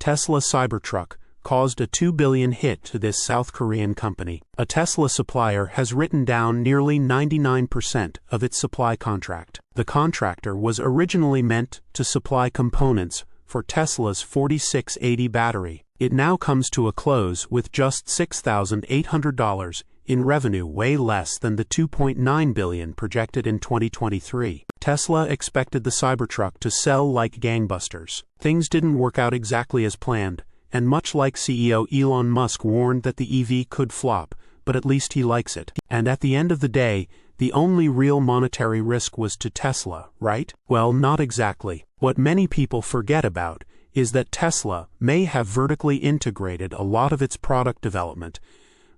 Tesla Cybertruck caused a $2 billion hit to this South Korean company. A Tesla supplier has written down nearly 99% of its supply contract. The contractor was originally meant to supply components for Tesla's 4680 battery. It now comes to a close with just $6,800 in revenue, way less than the $2.9 billion projected in 2023. Tesla expected the Cybertruck to sell like gangbusters. Things didn't work out exactly as planned, and much like CEO Elon Musk warned that the EV could flop, but at least he likes it. And at the end of the day, the only real monetary risk was to Tesla, right? Well, not exactly. What many people forget about is that Tesla may have vertically integrated a lot of its product development,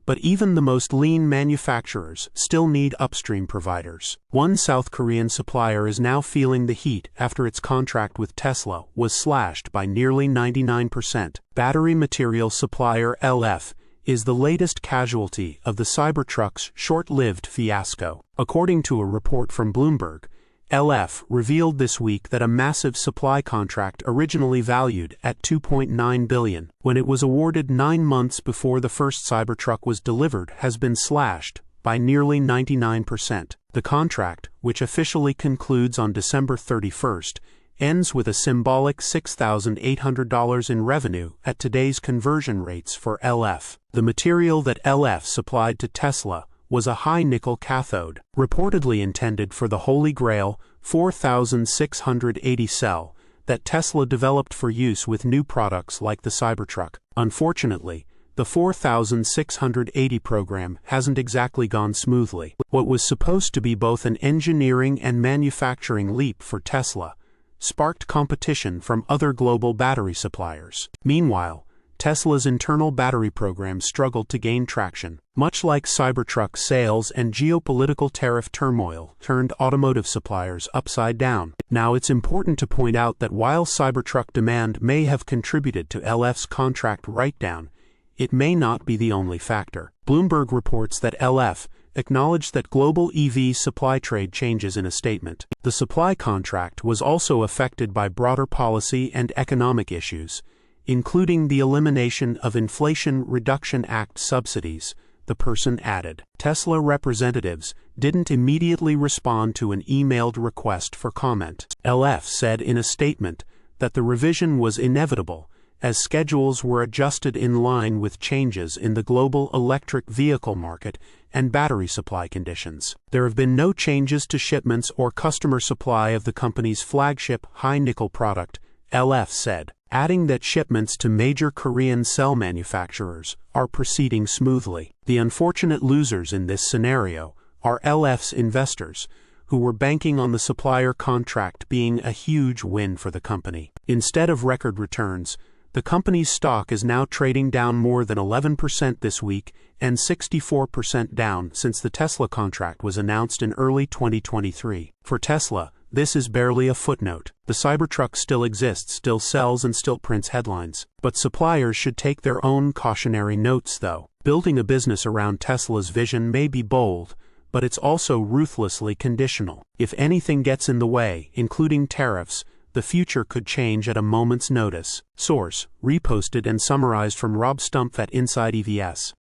but even the most lean manufacturers still need upstream providers. One South Korean supplier is now feeling the heat after its contract with Tesla was slashed by nearly 99%. Battery material supplier LF is the latest casualty of the Cybertruck's short-lived fiasco. According to a report from Bloomberg, LF revealed this week that a massive supply contract originally valued at $2.9 billion, when it was awarded 9 months before the first Cybertruck was delivered, has been slashed by nearly 99%. The contract, which officially concludes on December 31st, ends with a symbolic $6,800 in revenue at today's conversion rates for LF. The material that LF supplied to Tesla was a high-nickel cathode, reportedly intended for the Holy Grail 4680 cell that Tesla developed for use with new products like the Cybertruck. Unfortunately, the 4680 program hasn't exactly gone smoothly. What was supposed to be both an engineering and manufacturing leap for Tesla sparked competition from other global battery suppliers. Meanwhile, Tesla's internal battery program struggled to gain traction. Much like Cybertruck sales, and geopolitical tariff turmoil turned automotive suppliers upside down. Now, it's important to point out that while Cybertruck demand may have contributed to LF's contract write-down, it may not be the only factor. Bloomberg reports that LF acknowledged that global EV supply trade changes in a statement. The supply contract was also affected by broader policy and economic issues, including the elimination of Inflation Reduction Act subsidies, the person added. Tesla representatives didn't immediately respond to an emailed request for comment. LF said in a statement that the revision was inevitable, as schedules were adjusted in line with changes in the global electric vehicle market and battery supply conditions. There have been no changes to shipments or customer supply of the company's flagship high-nickel product, LF said, adding that shipments to major Korean cell manufacturers are proceeding smoothly. The unfortunate losers in this scenario are LF's investors, who were banking on the supplier contract being a huge win for the company. Instead of record returns, the company's stock is now trading down more than 11% this week and 64% down since the Tesla contract was announced in early 2023. For Tesla, this is barely a footnote. The Cybertruck still exists, still sells, and still prints headlines. But suppliers should take their own cautionary notes, though. Building a business around Tesla's vision may be bold, but it's also ruthlessly conditional. If anything gets in the way, including tariffs, the future could change at a moment's notice. Source: reposted and summarized from Rob Stumpf at insideevs.